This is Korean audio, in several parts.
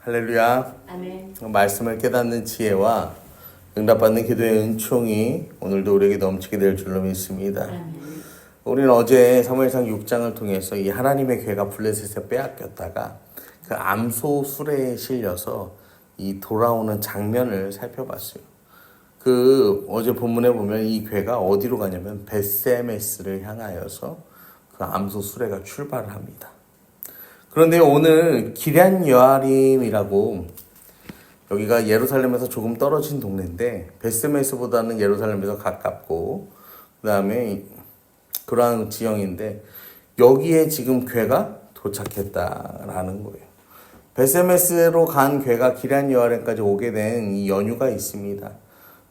할렐루야. 아멘. 말씀을 깨닫는 지혜와 응답받는 기도의 은총이 오늘도 우리에게 넘치게 될 줄로 믿습니다. 아멘. 우리는 어제 사무엘상 6장을 통해서 이 하나님의 괴가 블레셋에 빼앗겼다가 그 암소 수레에 실려서 이 돌아오는 장면을 살펴봤어요. 그 어제 본문에 보면 이 괴가 어디로 가냐면 벳세메스를 향하여서 그 암소 수레가 출발을 합니다. 그런데 오늘 기럇 여아림이라고, 여기가 예루살렘에서 조금 떨어진 동네인데 벳세메스보다는 예루살렘에서 가깝고 그 다음에 그러한 지형인데 여기에 지금 괴가 도착했다라는 거예요. 벳세메스로 간 괴가 기럇 여아림까지 오게 된 이 연유가 있습니다.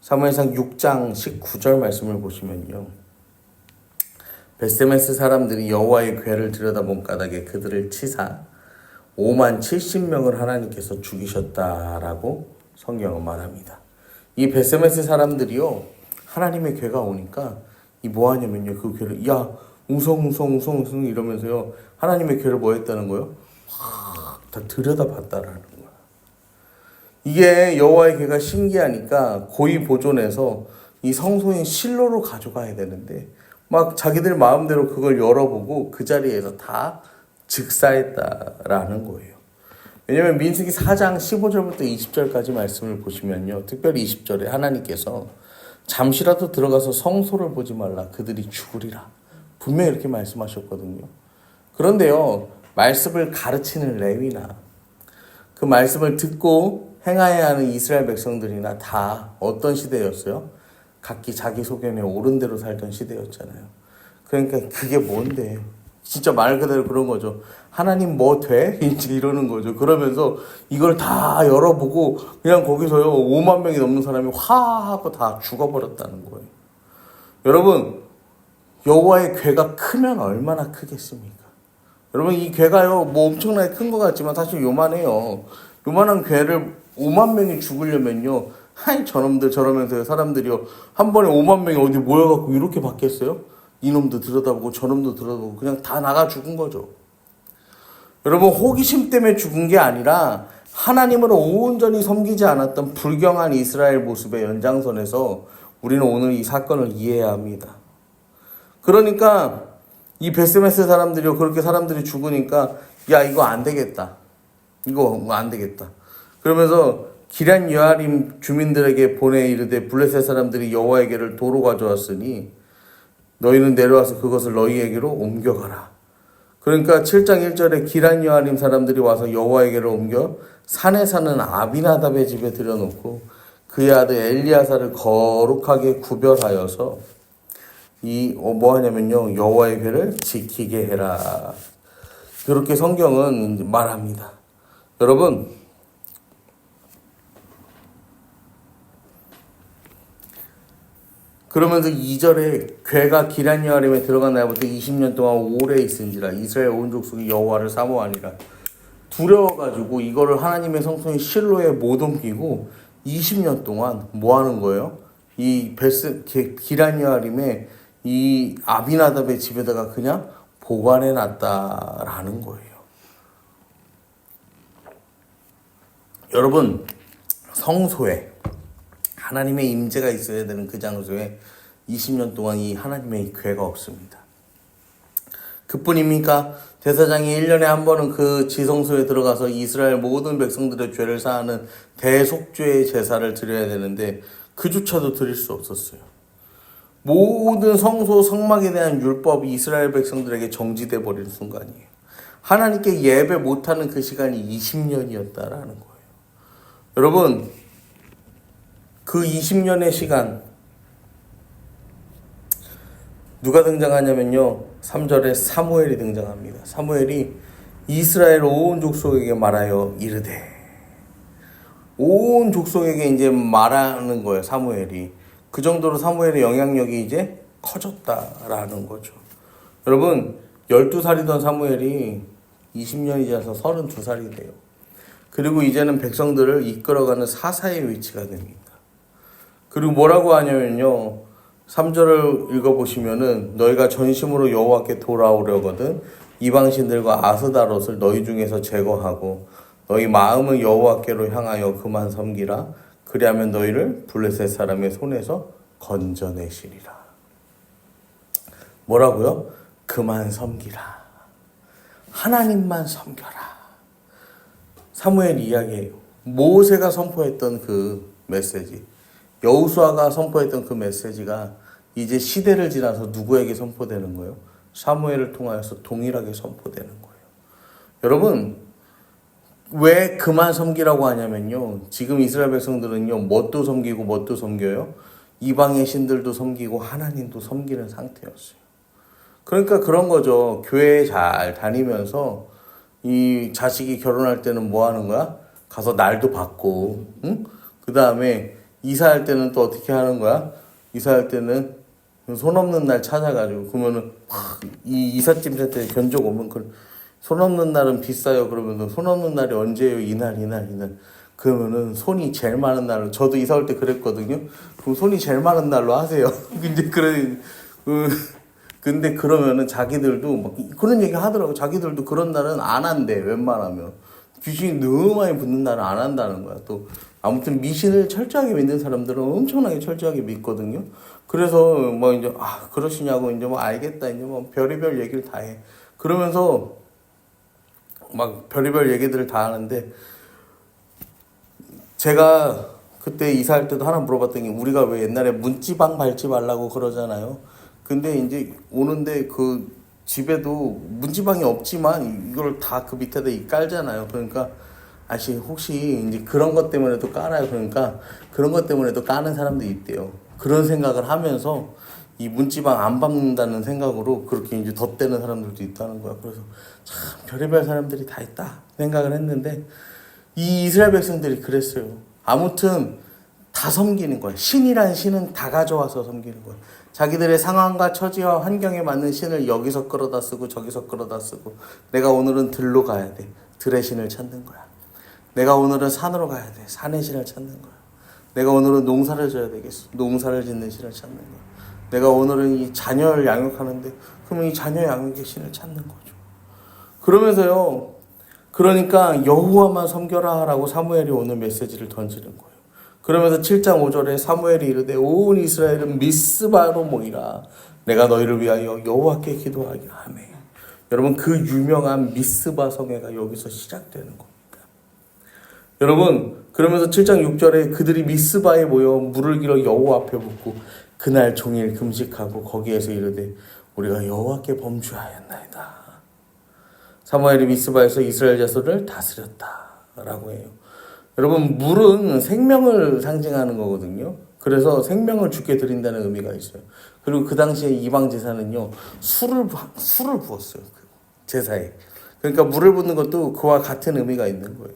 사무엘상 6장 19절 말씀을 보시면요, 벳세메스 사람들이 여호와의 괴를 들여다본 까닭에 그들을 치사 5만 70명을 하나님께서 죽이셨다라고 성경은 말합니다. 이 벳세메스 사람들이요, 하나님의 괴가 오니까 이 뭐 하냐면요, 그 괴를 야 웅성웅성 이러면서요 하나님의 괴를 뭐 했다는 거요? 다 들여다봤다라는 거야. 이게 여호와의 괴가 신기하니까 고이 보존해서 이 성소인 실로로 가져가야 되는데 막 자기들 마음대로 그걸 열어보고 그 자리에서 다 즉사했다라는 거예요. 왜냐하면 민수기 4장 15절부터 20절까지 말씀을 보시면요, 특별히 20절에 하나님께서 잠시라도 들어가서 성소를 보지 말라, 그들이 죽으리라, 분명히 이렇게 말씀하셨거든요. 그런데요, 말씀을 가르치는 레위나 그 말씀을 듣고 행하여야 하는 이스라엘 백성들이나 다 어떤 시대였어요? 각기 자기 소견에 옳은 대로 살던 시대였잖아요. 그러니까 그게 뭔데? 진짜 말 그대로 그런 거죠. 하나님 뭐 돼? 이제 이러는 거죠. 그러면서 이걸 다 열어보고 그냥 거기서요 5만 명이 넘는 사람이 화 하고 다 죽어버렸다는 거예요. 여러분, 여호와의 괴가 크면 얼마나 크겠습니까? 여러분, 이 괴가요 뭐 엄청나게 큰 것 같지만 사실 요만해요. 요만한 괴를 5만 명이 죽으려면요, 하이 저놈들 저러면서 사람들이요 한 번에 5만 명이 어디 모여갖고 이렇게 받겠어요? 이놈도 들여다보고 저놈도 들여다보고 그냥 다 나가 죽은 거죠. 여러분, 호기심 때문에 죽은 게 아니라 하나님을 온전히 섬기지 않았던 불경한 이스라엘 모습의 연장선에서 우리는 오늘 이 사건을 이해해야 합니다. 그러니까 이 벳세메스 사람들이요, 그렇게 사람들이 죽으니까 야 이거 안 되겠다, 이거 안 되겠다 그러면서 기럇 여아림 주민들에게 보내 이르되 블레셋 사람들이 여호와에게를 도로 가져왔으니 너희는 내려와서 그것을 너희에게로 옮겨가라. 그러니까 7장 1절에 기럇 여아림 사람들이 와서 여호와에게를 옮겨 산에 사는 아비나답의 집에 들여놓고 그의 아들 엘리야사를 거룩하게 구별하여서 뭐 하냐면요, 여호와의 괴를 지키게 해라. 그렇게 성경은 말합니다. 여러분, 그러면서 2절에 괴가 기럇 여아림에 들어간 날부터 20년 동안 오래 있은지라 이스라엘 온 족속이 여호와를 사모하니라. 두려워가지고 이거를 하나님의 성소인 실로에 못 옮기고 20년 동안 뭐 하는 거예요? 이 기럇 여아림에 이 아비나답의 집에다가 그냥 보관해 놨다라는 거예요. 여러분, 성소에 하나님의 임재가 있어야 되는 그 장소에 20년 동안 이 하나님의 괴가 없습니다. 그뿐입니까? 제사장이 1년에 한 번은 그 지성소에 들어가서 이스라엘 모든 백성들의 죄를 사하는 대속죄의 제사를 드려야 되는데 그조차도 드릴 수 없었어요. 모든 성소 성막에 대한 율법이 이스라엘 백성들에게 정지돼 버린 순간이에요. 하나님께 예배 못하는 그 시간이 20년이었다라는 거예요. 여러분, 그 20년의 시간 누가 등장하냐면요, 3절에 사무엘이 등장합니다. 사무엘이 이스라엘 온 족속에게 말하여 이르되, 온 족속에게 이제 말하는 거예요. 사무엘이 그 정도로 사무엘의 영향력이 이제 커졌다라는 거죠. 여러분, 12살이던 사무엘이 20년이 지나서 32살이 돼요. 그리고 이제는 백성들을 이끌어가는 사사의 위치가 됩니다. 그리고 뭐라고 하냐면요, 3절을 읽어보시면은 너희가 전심으로 여호와께 돌아오려거든 이방신들과 아스다롯을 너희 중에서 제거하고 너희 마음을 여호와께로 향하여 그만 섬기라. 그리하면 너희를 블레셋 사람의 손에서 건져내시리라. 뭐라고요? 그만 섬기라. 하나님만 섬겨라. 사무엘 이야기예요. 모세가 선포했던 그 메시지, 여호수아가 선포했던 그 메시지가 이제 시대를 지나서 누구에게 선포되는 거예요? 사무엘을 통하여서 동일하게 선포되는 거예요. 여러분, 왜 그만 섬기라고 하냐면요, 지금 이스라엘 백성들은요, 뭣도 섬기고 뭣도 섬겨요? 이방의 신들도 섬기고 하나님도 섬기는 상태였어요. 그러니까 그런 거죠. 교회 잘 다니면서 이 자식이 결혼할 때는 뭐 하는 거야? 가서 날도 받고, 응? 그 다음에 이사할 때는 또 어떻게 하는 거야? 이사할 때는 손 없는 날 찾아가지고, 그러면은 이 이삿짐 센터에 견적 오면 손 없는 날은 비싸요. 그러면은 손 없는 날이 언제예요? 이날. 그러면은 손이 제일 많은 날로, 저도 이사 올 때 그랬거든요. 그럼 손이 제일 많은 날로 하세요. 근데 그러면은 자기들도 막 그런 얘기 하더라고. 자기들도 그런 날은 안 한대, 웬만하면. 귀신이 너무 많이 붙는 날은 안 한다는 거야. 또 아무튼 미신을 철저하게 믿는 사람들은 엄청나게 철저하게 믿거든요. 그래서 뭐 이제 그러시냐고 이제 뭐 알겠다, 이제 뭐 별의별 얘기를 다 해. 그러면서 막 별의별 얘기들을 다 하는데, 제가 그때 이사할 때도 하나 물어봤더니, 우리가 왜 옛날에 문지방 밟지 말라고 그러잖아요. 근데 이제 오는데 그 집에도 문지방이 없지만 이걸 다 그 밑에다 깔잖아요. 그러니까 혹시 이제 그런 것 때문에도 깔아요. 그러니까 그런 것 때문에도 까는 사람도 있대요. 그런 생각을 하면서 이 문지방 안 밟는다는 생각으로 그렇게 이제 덧대는 사람들도 있다는 거야. 그래서 참 별의별 사람들이 다 있다 생각을 했는데, 이 이스라엘 백성들이 그랬어요. 아무튼 다 섬기는 거야. 신이란 신은 다 가져와서 섬기는 거야. 자기들의 상황과 처지와 환경에 맞는 신을 여기서 끌어다 쓰고 저기서 끌어다 쓰고, 내가 오늘은 들로 가야 돼. 들의 신을 찾는 거야. 내가 오늘은 산으로 가야 돼. 산의 신을 찾는 거야. 내가 오늘은 농사를 져야 되겠어. 농사를 짓는 신을 찾는 거야. 내가 오늘은 이 자녀를 양육하는데, 그러면 이 자녀 양육의 신을 찾는 거죠. 그러면서요, 그러니까 여호와만 섬겨라 라고 사무엘이 오늘 메시지를 던지는 거예요. 그러면서 7장 5절에 사무엘이 이르되 온 이스라엘은 미스바로 모이라. 내가 너희를 위하여 여호와께 기도하게 하매. 여러분, 그 유명한 미스바 성회가 여기서 시작되는 겁니다. 여러분, 그러면서 7장 6절에 그들이 미스바에 모여 물을 길어 여호와 앞에 붓고 그날 종일 금식하고 거기에서 이르되 우리가 여호와께 범죄하였나이다. 사무엘이 미스바에서 이스라엘 자손을 다스렸다라고 해요. 여러분, 물은 생명을 상징하는 거거든요. 그래서 생명을 주께 드린다는 의미가 있어요. 그리고 그 당시에 이방 제사는요, 술을 부었어요. 그 제사에. 그러니까 물을 붓는 것도 그와 같은 의미가 있는 거예요.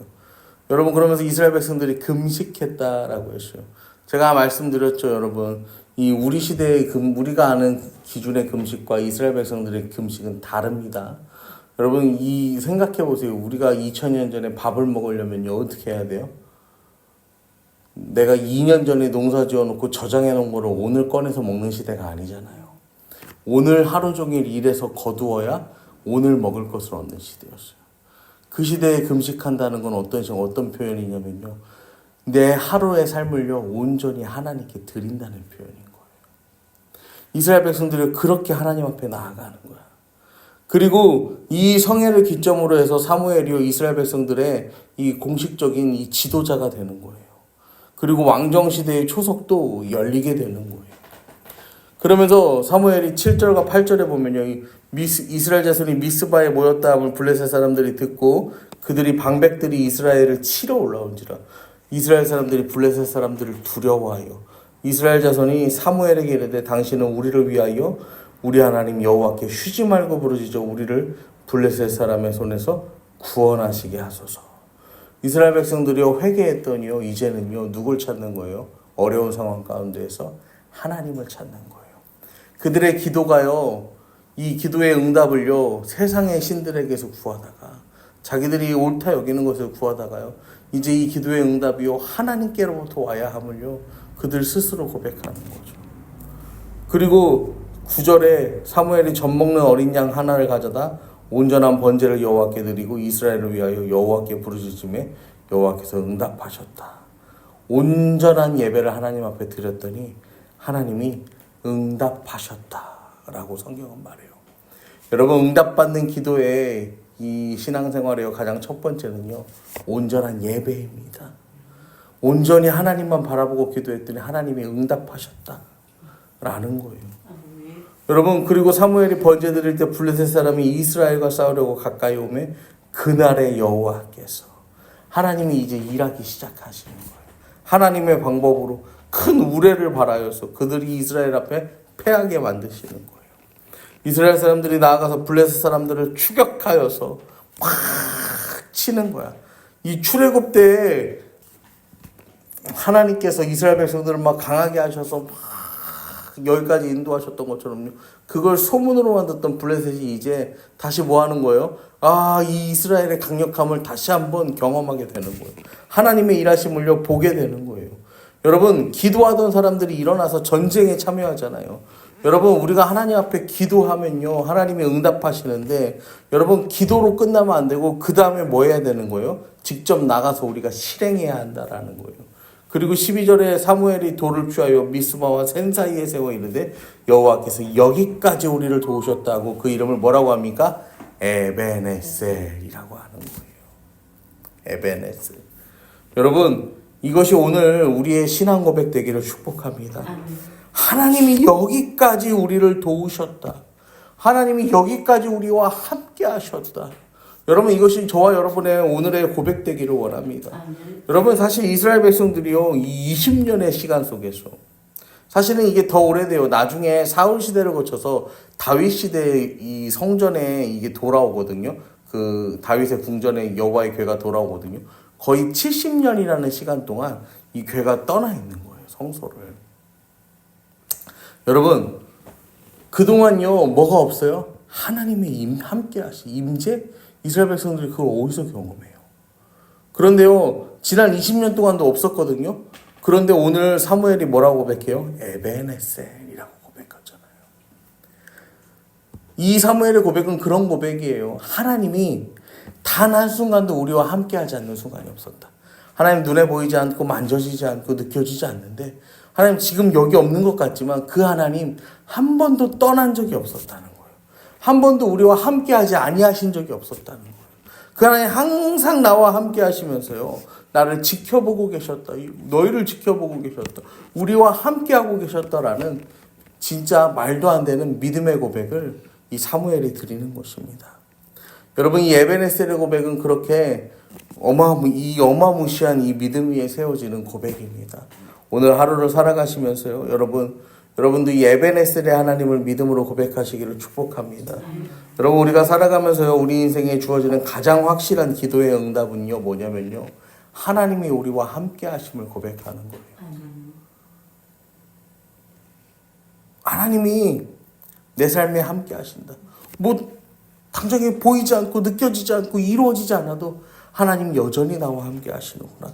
여러분, 그러면서 이스라엘 백성들이 금식했다라고 했어요. 제가 말씀드렸죠, 여러분. 이 우리 시대의 우리가 아는 기준의 금식과 이스라엘 백성들의 금식은 다릅니다. 여러분, 생각해 보세요. 우리가 2000년 전에 밥을 먹으려면요, 어떻게 해야 돼요? 내가 2년 전에 농사 지어놓고 저장해 놓은 거를 오늘 꺼내서 먹는 시대가 아니잖아요. 오늘 하루 종일 일해서 거두어야 오늘 먹을 것을 얻는 시대였어요. 그 시대에 금식한다는 건 어떤 표현이냐면요, 내 하루의 삶을요, 온전히 하나님께 드린다는 표현인 거예요. 이스라엘 백성들이 그렇게 하나님 앞에 나아가는 거야. 그리고 이 성회를 기점으로 해서 사무엘이요, 이스라엘 백성들의 이 공식적인 이 지도자가 되는 거예요. 그리고 왕정시대의 초석도 열리게 되는 거예요. 그러면서 사무엘이 7절과 8절에 보면요, 이스라엘 자손이 미스바에 모였다 함을 블레셋 사람들이 듣고 그들이 방백들이 이스라엘을 치러 올라온지라. 이스라엘 사람들이 블레셋 사람들을 두려워하여 이스라엘 자손이 사무엘에게 이르되 당신은 우리를 위하여 우리 하나님 여호와께 쉬지 말고 부르짖어 우리를 블레셋 사람의 손에서 구원하시게 하소서. 이스라엘 백성들이요, 회개했더니요, 이제는요, 누굴 찾는 거예요? 어려운 상황 가운데에서 하나님을 찾는 거예요. 그들의 기도가요, 이 기도의 응답을요, 세상의 신들에게서 구하다가, 자기들이 옳다 여기는 것을 구하다가요, 이제 이 기도의 응답이요, 하나님께로부터 와야 함을요, 그들 스스로 고백하는 거죠. 그리고 9절에 사무엘이 젖먹는 어린 양 하나를 가져다 온전한 번제를 여호와께 드리고 이스라엘을 위하여 여호와께 부르짖음에 여호와께서 응답하셨다. 온전한 예배를 하나님 앞에 드렸더니 하나님이 응답하셨다라고 성경은 말해요. 여러분, 응답받는 기도의 이 신앙생활의 가장 첫 번째는요, 온전한 예배입니다. 온전히 하나님만 바라보고 기도했더니 하나님이 응답하셨다라는 거예요. 여러분, 그리고 사무엘이 번제 드릴 때 블레셋 사람이 이스라엘과 싸우려고 가까이 오매 그날의 여호와께서 하나님이 이제 일하기 시작하시는 거예요. 하나님의 방법으로 큰 우레를 발하여서 그들이 이스라엘 앞에 패하게 만드시는 거예요. 이스라엘 사람들이 나아가서 블레셋 사람들을 추격하여서 막 치는 거야. 이 출애굽 때에 하나님께서 이스라엘 백성들을 막 강하게 하셔서 막 여기까지 인도하셨던 것처럼요. 그걸 소문으로만 듣던 블레셋이 이제 다시 뭐 하는 거예요? 이 이스라엘의 강력함을 다시 한번 경험하게 되는 거예요. 하나님의 일하심을요, 보게 되는 거예요. 여러분, 기도하던 사람들이 일어나서 전쟁에 참여하잖아요. 여러분, 우리가 하나님 앞에 기도하면요, 하나님이 응답하시는데, 여러분, 기도로 끝나면 안 되고 그 다음에 뭐 해야 되는 거예요? 직접 나가서 우리가 실행해야 한다라는 거예요. 그리고 12절에 사무엘이 돌을 취하여 미스마와 센 사이에 세워 있는데 여호와께서 여기까지 우리를 도우셨다고 그 이름을 뭐라고 합니까? 에베네셀이라고 하는 거예요. 에베네셀. 여러분, 이것이 오늘 우리의 신앙 고백 되기를 축복합니다. 하나님이 여기까지 우리를 도우셨다. 하나님이 여기까지 우리와 함께 하셨다. 여러분, 이것이 저와 여러분의 오늘의 고백 되기를 원합니다. 여러분, 사실 이스라엘 백성들이요, 이 20년의 시간 속에서 사실은 이게 더 오래돼요. 나중에 사울 시대를 거쳐서 다윗 시대의 이 성전에 이게 돌아오거든요. 그 다윗의 궁전에 여호와의 궤가 돌아오거든요. 거의 70년이라는 시간 동안 이 궤가 떠나 있는 거예요, 성소를. 여러분, 그동안요, 뭐가 없어요? 하나님의 함께 하신 임재? 이스라엘 백성들이 그걸 어디서 경험해요? 그런데요, 지난 20년 동안도 없었거든요. 그런데 오늘 사무엘이 뭐라고 고백해요? 에베네셀이라고 고백하잖아요. 이 사무엘의 고백은 그런 고백이에요. 하나님이 단 한순간도 우리와 함께하지 않는 순간이 없었다. 하나님 눈에 보이지 않고 만져지지 않고 느껴지지 않는데 하나님 지금 여기 없는 것 같지만 그 하나님 한 번도 떠난 적이 없었다는 거예요. 한 번도 우리와 함께하지 아니하신 적이 없었다는 거예요. 그 하나님 항상 나와 함께 하시면서요, 나를 지켜보고 계셨다. 너희를 지켜보고 계셨다. 우리와 함께하고 계셨다라는 진짜 말도 안 되는 믿음의 고백을 이 사무엘이 드리는 것입니다. 여러분, 이 에베네셀의 고백은 그렇게 어마무시한 이 믿음 위에 세워지는 고백입니다. 오늘 하루를 살아가시면서요, 여러분도 이 에베네셀의 하나님을 믿음으로 고백하시기를 축복합니다. 여러분, 우리가 살아가면서요, 우리 인생에 주어지는 가장 확실한 기도의 응답은요, 뭐냐면요, 하나님이 우리와 함께 하심을 고백하는 거예요. 하나님이 내 삶에 함께 하신다. 당장에 보이지 않고 느껴지지 않고 이루어지지 않아도 하나님 여전히 나와 함께 하시는구나.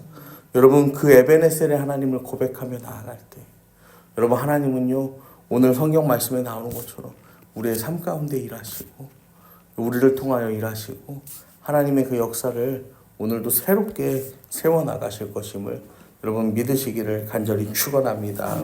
여러분, 그 에베네셀의 하나님을 고백하며 나아갈 때, 여러분, 하나님은요, 오늘 성경 말씀에 나오는 것처럼 우리의 삶 가운데 일하시고 우리를 통하여 일하시고 하나님의 그 역사를 오늘도 새롭게 세워나가실 것임을 여러분 믿으시기를 간절히 축원합니다.